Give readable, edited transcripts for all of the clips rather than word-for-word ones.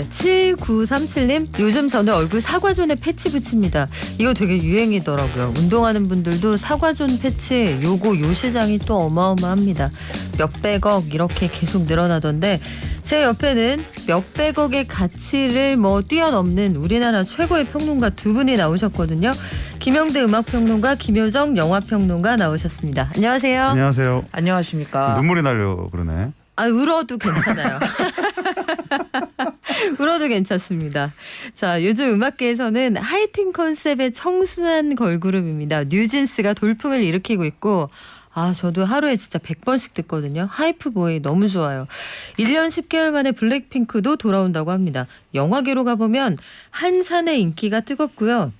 네, 7937님 요즘 저는 얼굴 사과존에 패치 붙입니다. 이거 되게 유행이더라고요. 운동하는 분들도 사과존 패치 요 시장이 또 어마어마합니다. 몇백억 이렇게 계속 늘어나던데 제 옆에는 몇백억의 가치를 뛰어넘는 우리나라 최고의 평론가 두 분이 나오셨거든요. 김영대 음악평론가, 김효정 영화평론가 나오셨습니다. 안녕하세요. 안녕하세요. 안녕하십니까. 눈물이 나려 그러네. 울어도 괜찮아요. 울어도 괜찮습니다. 자, 요즘 음악계에서는 하이틴 컨셉의 청순한 걸그룹입니다. 뉴진스가 돌풍을 일으키고 있고 저도 하루에 진짜 100번씩 듣거든요. 하이프보이 너무 좋아요. 1년 10개월 만에 블랙핑크도 돌아온다고 합니다. 영화계로 가보면 한산의 인기가 뜨겁고요.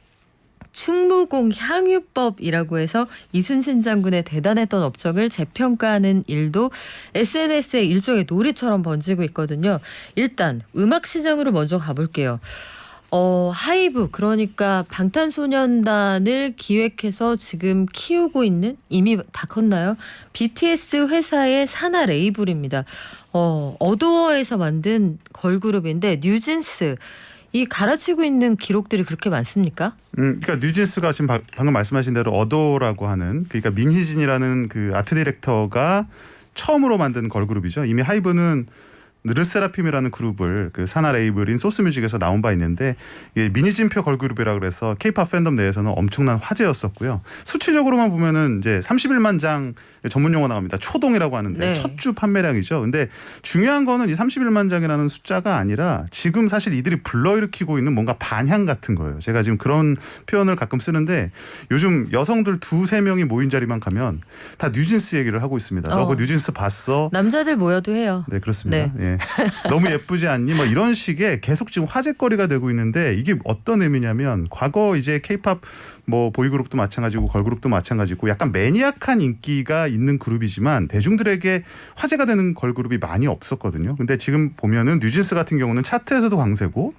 충무공 향유법이라고 해서 이순신 장군의 대단했던 업적을 재평가하는 일도 SNS에 일종의 놀이처럼 번지고 있거든요. 일단 음악 시장으로 먼저 가볼게요. 하이브 그러니까 방탄소년단을 기획해서 지금 키우고 있는 이미 다 컸나요? BTS 회사의 산하 레이블입니다. 어도어에서 만든 걸그룹인데 뉴진스 이 갈아치고 있는 기록들이 그렇게 많습니까? 그러니까 뉴진스가 지금 방금 말씀하신 대로 어도라고 하는 그러니까 민희진이라는 그 아트 디렉터가 처음으로 만든 걸그룹이죠. 이미 하이브는 르세라핌이라는 그룹을 그 산하 레이블인 소스뮤직에서 나온 바 있는데 미니진표 걸그룹이라 그래서 K-팝 팬덤 내에서는 엄청난 화제였었고요. 수치적으로만 보면은 이제 31만 장 전문 용어 나옵니다. 초동이라고 하는데 네. 첫 주 판매량이죠. 근데 중요한 거는 이 31만 장이라는 숫자가 아니라 지금 사실 이들이 불러일으키고 있는 뭔가 반향 같은 거예요. 제가 지금 그런 표현을 가끔 쓰는데 요즘 여성들 두세 명이 모인 자리만 가면 다 뉴진스 얘기를 하고 있습니다. 너 그 뉴진스 봤어? 남자들 모여도 해요. 네, 그렇습니다. 네. 예. 너무 예쁘지 않니? 이런 식의 계속 지금 화제거리가 되고 있는데 이게 어떤 의미냐면 과거 이제 K-팝 보이그룹도 마찬가지고 걸그룹도 마찬가지고 약간 매니악한 인기가 있는 그룹이지만 대중들에게 화제가 되는 걸그룹이 많이 없었거든요. 근데 지금 보면은 뉴진스 같은 경우는 차트에서도 강세고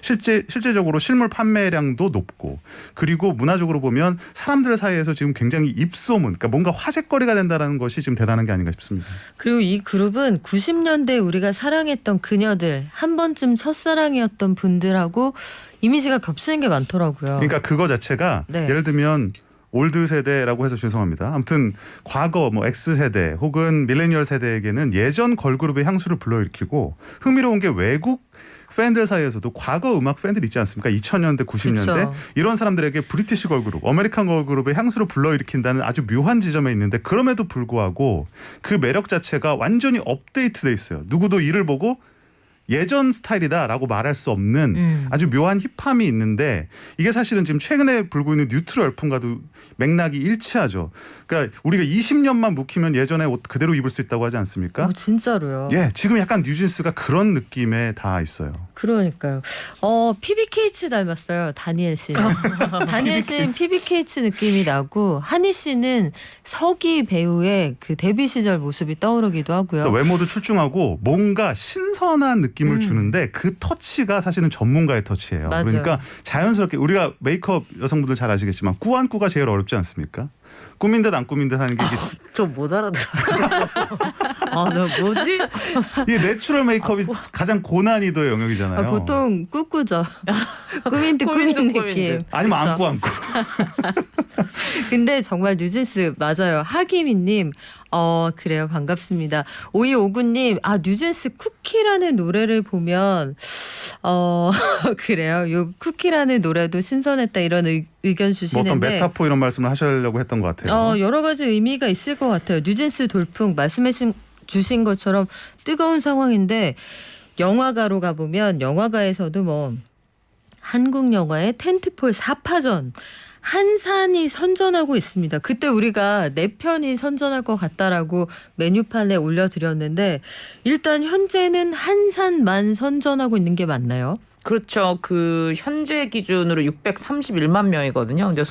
실제적으로 실물 판매량도 높고 그리고 문화적으로 보면 사람들 사이에서 지금 굉장히 입소문 그러니까 뭔가 화제거리가 된다는 것이 지금 대단한 게 아닌가 싶습니다. 그리고 이 그룹은 90년대 우리가 사랑했던 그녀들 한 번쯤 첫사랑이었던 분들하고 이미지가 겹치는 게 많더라고요. 그러니까 그거 자체가 네. 예를 들면 올드 세대라고 해서 죄송합니다. 아무튼 과거 X세대 혹은 밀레니얼 세대에게는 예전 걸그룹의 향수를 불러일으키고 흥미로운 게 외국 팬들 사이에서도 과거 음악 팬들 있지 않습니까? 2000년대, 90년대 그쵸. 이런 사람들에게 브리티시 걸그룹, 아메리칸 걸그룹의 향수를 불러일으킨다는 아주 묘한 지점에 있는데 그럼에도 불구하고 그 매력 자체가 완전히 업데이트돼 있어요. 누구도 이를 보고 예전 스타일이다라고 말할 수 없는 아주 묘한 힙함이 있는데 이게 사실은 지금 최근에 불고 있는 뉴트로 열풍과도 맥락이 일치하죠. 그러니까 우리가 20년만 묵히면 예전에 옷 그대로 입을 수 있다고 하지 않습니까? 진짜로요. 예, 지금 약간 뉴진스가 그런 느낌에 다 있어요. 그러니까요. PBK츠 닮았어요. 다니엘 씨는. 다니엘 씨는 PBK츠 느낌이 나고 한희 씨는 서기 배우의 그 데뷔 시절 모습이 떠오르기도 하고요. 그러니까 외모도 출중하고 뭔가 신선한 느낌을 주는데 그 터치가 사실은 전문가의 터치예요. 맞아요. 그러니까 자연스럽게 우리가 메이크업 여성분들 잘 아시겠지만 꾸안꾸가 제일 어렵지 않습니까? 꾸민 듯 안 꾸민 듯 하는 게 좀 못 알아들었어요. 나 뭐지? 이게 내추럴 메이크업이 가장 고난이도의 영역이잖아요. 보통 꾸꾸죠. 꾸민 듯 꾸민 꾸민 듯 꾸민 느낌. 듯. 아니면 그쵸? 안꾸. 근데 정말 뉴진스 맞아요. 하기미님 그래요. 반갑습니다. 5259님 뉴진스 쿠키라는 노래를 보면 그래요. 요 쿠키라는 노래도 신선했다 이런 의견 주시는데 어떤 메타포 이런 말씀을 하시려고 했던 것 같아요. 여러 가지 의미가 있을 것 같아요. 뉴진스 돌풍 말씀해 주신 것처럼 뜨거운 상황인데 영화가로 가보면 영화가에서도 한국 영화의 텐트폴 4파전 한산이 선전하고 있습니다. 그때 우리가 내 편이 선전할 것 같다라고 메뉴판에 올려드렸는데 일단 현재는 한산만 선전하고 있는 게 맞나요? 그렇죠. 그 현재 기준으로 631만 명이거든요. 근데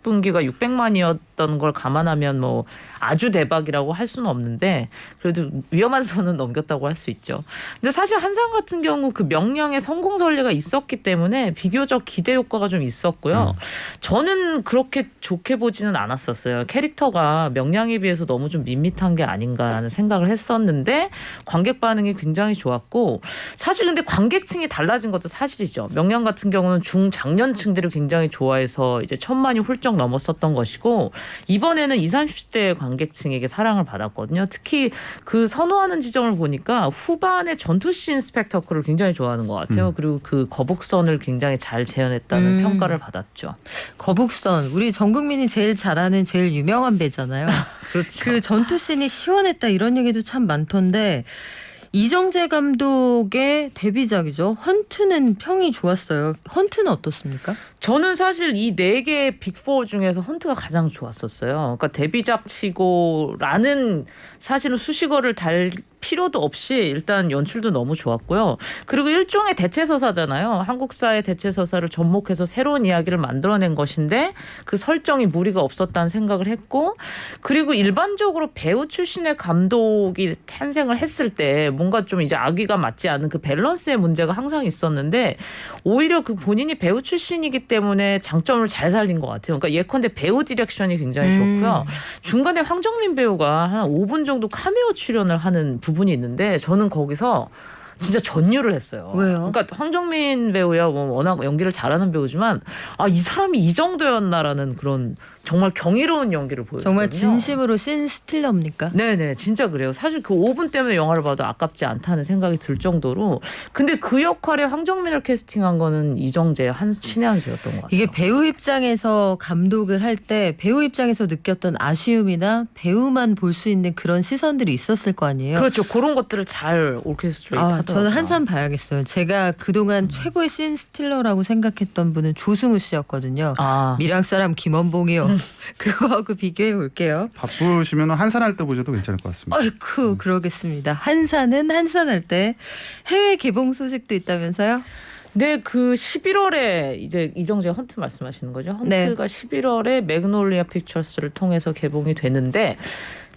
분기가 600만이었던 걸 감안하면 뭐 아주 대박이라고 할 수는 없는데 그래도 위험한 선은 넘겼다고 할 수 있죠. 근데 사실 한상 같은 경우 그 명량의 성공 전례가 있었기 때문에 비교적 기대 효과가 좀 있었고요. 저는 그렇게 좋게 보지는 않았었어요. 캐릭터가 명량에 비해서 너무 좀 밋밋한 게 아닌가라는 생각을 했었는데 관객 반응이 굉장히 좋았고 사실 근데 관객층이 달라진 것도 사실이죠. 명량 같은 경우는 중장년층들이 굉장히 좋아해서 이제 1000만이 훌쩍 넘었었던 것이고 이번에는 20, 30대 관객층에게 사랑을 받았거든요. 특히 그 선호하는 지점을 보니까 후반에 전투씬 스펙터클을 굉장히 좋아하는 것 같아요. 그리고 그 거북선을 굉장히 잘 재현했다는 평가를 받았죠. 거북선 우리 전 국민이 제일 잘 아는 제일 유명한 배잖아요. 그렇죠. 그 전투 씬이 시원했다 이런 얘기도 참 많던데 이정재 감독의 데뷔작이죠. 헌트는 평이 좋았어요. 헌트는 어떻습니까? 저는 사실 이 4개 빅4 중에서 헌트가 가장 좋았었어요. 그러니까 데뷔작 치고라는 사실은 수식어를 달 필요도 없이 일단 연출도 너무 좋았고요. 그리고 일종의 대체서사잖아요. 한국사의 대체서사를 접목해서 새로운 이야기를 만들어낸 것인데 그 설정이 무리가 없었다는 생각을 했고 그리고 일반적으로 배우 출신의 감독이 탄생을 했을 때 뭔가 좀 이제 악의가 맞지 않은 그 밸런스의 문제가 항상 있었는데 오히려 그 본인이 배우 출신이기 때문에 장점을 잘 살린 것 같아요. 그러니까 예컨대 배우 디렉션이 굉장히 좋고요. 중간에 황정민 배우가 한 5분 정도 카메오 출연을 하는 부분이 있는데 저는 거기서 진짜 전율을 했어요. 왜요? 그러니까 황정민 배우야 뭐 워낙 연기를 잘하는 배우지만 이 사람이 이 정도였나라는 그런 정말 경이로운 연기를 보여줬거든요. 정말 진심으로 신 스틸러입니까? 네네 진짜 그래요. 사실 그 5분 때문에 영화를 봐도 아깝지 않다는 생각이 들 정도로 근데 그 역할에 황정민을 캐스팅한 거는 이정재 신의 한 수였던 것 같아요. 이게 배우 입장에서 감독을 할 때 배우 입장에서 느꼈던 아쉬움이나 배우만 볼 수 있는 그런 시선들이 있었을 거 아니에요. 그렇죠. 그런 것들을 잘 오케스트레이트 하더라고요. 저는 한참 봐야겠어요. 제가 그동안 최고의 신 스틸러라고 생각했던 분은 조승우 씨였거든요. 밀양 사람 김원봉이요. 그거하고 비교해 볼게요. 바쁘시면 한산할 때 보셔도 괜찮을 것 같습니다. 어이쿠 그러겠습니다. 한산은 한산할 때 해외 개봉 소식도 있다면서요? 네, 그 11월에 이제 이정재 헌트 말씀하시는 거죠. 헌트가 11월에 매그놀리아 픽처스를 통해서 개봉이 되는데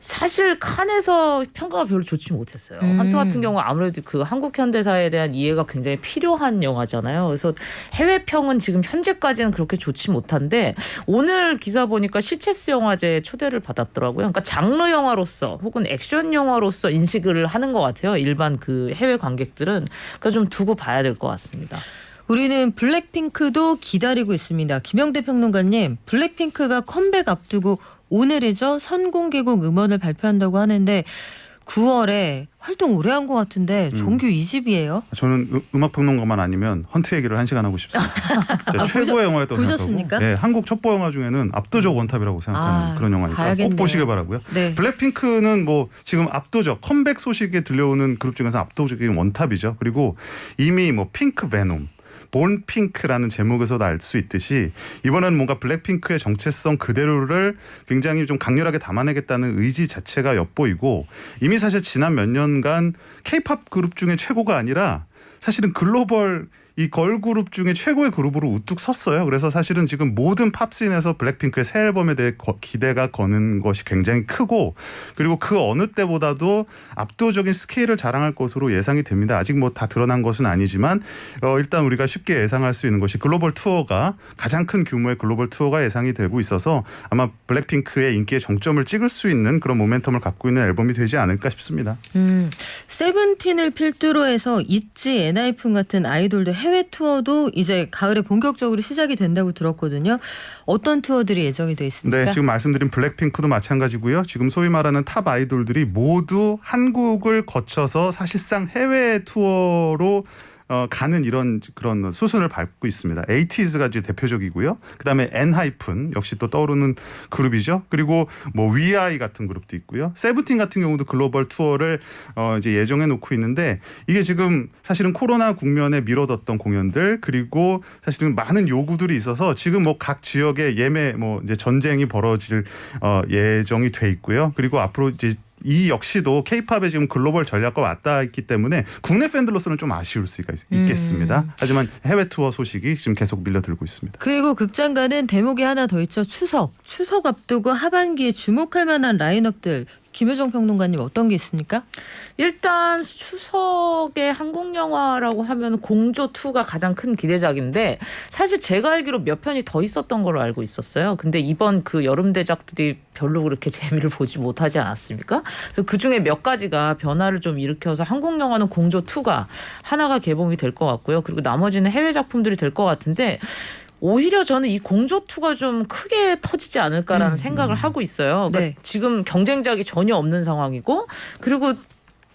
사실 칸에서 평가가 별로 좋지 못했어요. 헌트 같은 경우 아무래도 그 한국 현대사에 대한 이해가 굉장히 필요한 영화잖아요. 그래서 해외 평은 지금 현재까지는 그렇게 좋지 못한데 오늘 기사 보니까 시체스 영화제에 초대를 받았더라고요. 그러니까 장르 영화로서 혹은 액션 영화로서 인식을 하는 것 같아요. 일반 그 해외 관객들은 그러니까 좀 두고 봐야 될 것 같습니다. 우리는 블랙핑크도 기다리고 있습니다. 김영대 평론가님, 블랙핑크가 컴백 앞두고 오늘이죠. 선공개곡 음원을 발표한다고 하는데 9월에 활동 오래 한 것 같은데 정규 2집이에요. 저는 음악평론가만 아니면 헌트 얘기를 1시간 하고 싶습니다. 최고의 영화였다고 보셨습니까? 생각하고 한국 첩보 영화 중에는 압도적 원탑이라고 생각하는 그런 영화니까 봐야겠네요. 꼭 보시길 바라고요. 네. 블랙핑크는 뭐 지금 압도적 컴백 소식에 들려오는 그룹 중에서 압도적인 원탑이죠. 그리고 이미 뭐 핑크 베놈 본 핑크라는 제목에서도 알 수 있듯이 이번에는 뭔가 블랙핑크의 정체성 그대로를 굉장히 좀 강렬하게 담아내겠다는 의지 자체가 엿보이고 이미 사실 지난 몇 년간 K-팝 그룹 중에 최고가 아니라 사실은 글로벌 이 걸그룹 중에 최고의 그룹으로 우뚝 섰어요. 그래서 사실은 지금 모든 팝씬에서 블랙핑크의 새 앨범에 대해 기대가 거는 것이 굉장히 크고 그리고 그 어느 때보다도 압도적인 스케일을 자랑할 것으로 예상이 됩니다. 아직 뭐 다 드러난 것은 아니지만 일단 우리가 쉽게 예상할 수 있는 것이 글로벌 투어가 가장 큰 규모의 글로벌 투어가 예상이 되고 있어서 아마 블랙핑크의 인기의 정점을 찍을 수 있는 그런 모멘텀을 갖고 있는 앨범이 되지 않을까 싶습니다. 세븐틴을 필두로 해서 있지, 엔하이픈 같은 아이돌들 해외 투어도 이제 가을에 본격적으로 시작이 된다고 들었거든요. 어떤 투어들이 예정이 돼 있습니까? 네, 지금 말씀드린 블랙핑크도 마찬가지고요. 지금 소위 말하는 탑 아이돌들이 모두 한국을 거쳐서 사실상 해외 투어로 가는 이런 그런 수순을 밟고 있습니다. 에이티즈가 이제 대표적이고요. 그다음에 엔하이픈 역시 또 떠오르는 그룹이죠. 그리고 뭐 위아이 같은 그룹도 있고요. 세븐틴 같은 경우도 글로벌 투어를 이제 예정해 놓고 있는데 이게 지금 사실은 코로나 국면에 미뤄뒀던 공연들 그리고 사실은 많은 요구들이 있어서 지금 뭐 각 지역에 예매 뭐 이제 전쟁이 벌어질 예정이 돼 있고요. 그리고 앞으로 이제 이 역시도 K-팝의 지금 글로벌 전략과 맞닿아 있기 때문에 국내 팬들로서는 좀 아쉬울 수가 있겠습니다. 하지만 해외 투어 소식이 지금 계속 밀려들고 있습니다. 그리고 극장가는 대목이 하나 더 있죠. 추석 앞두고 하반기에 주목할 만한 라인업들. 김효정 평론가님 어떤 게 있습니까? 일단 추석에 한국 영화라고 하면 공조 2가 가장 큰 기대작인데 사실 제가 알기로 몇 편이 더 있었던 걸로 알고 있었어요. 근데 이번 그 여름 대작들이 별로 그렇게 재미를 보지 못하지 않았습니까? 그래서 그 중에 몇 가지가 변화를 좀 일으켜서 한국 영화는 공조 2가 하나가 개봉이 될 것 같고요. 그리고 나머지는 해외 작품들이 될 것 같은데. 오히려 저는 이 공조2가 좀 크게 터지지 않을까라는 생각을 하고 있어요. 그러니까 네. 지금 경쟁작이 전혀 없는 상황이고 그리고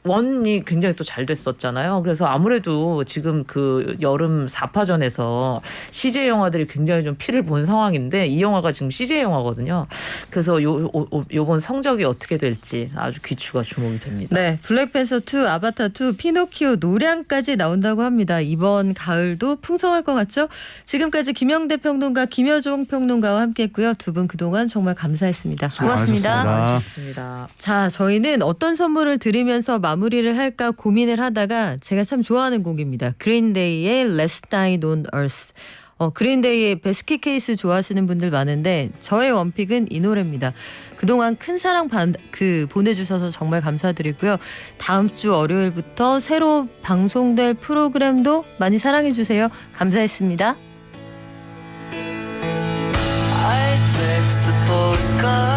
원이 굉장히 또 잘 됐었잖아요. 그래서 아무래도 지금 그 여름 4파전에서 CJ 영화들이 굉장히 좀 피를 본 상황인데 이 영화가 지금 CJ 영화거든요. 그래서 요번 성적이 어떻게 될지 아주 귀추가 주목이 됩니다. 네, 블랙팬서 2, 아바타 2, 피노키오 노량까지 나온다고 합니다. 이번 가을도 풍성할 것 같죠? 지금까지 김영대 평론가, 김효종 평론가와 함께했고요. 두 분 그동안 정말 감사했습니다. 고맙습니다. 고맙습니다. 자, 저희는 어떤 선물을 드리면서 마무리를 할까 고민을 하다가 제가 참 좋아하는 곡입니다. 그린데이의 Last Night on Earth. 그린데이의 베스킷 케이스 좋아하시는 분들 많은데 저의 원픽은 이 노래입니다. 그동안 큰 사랑 보내주셔서 정말 감사드리고요. 다음 주 월요일부터 새로 방송될 프로그램도 많이 사랑해주세요. 감사했습니다. I text a postcard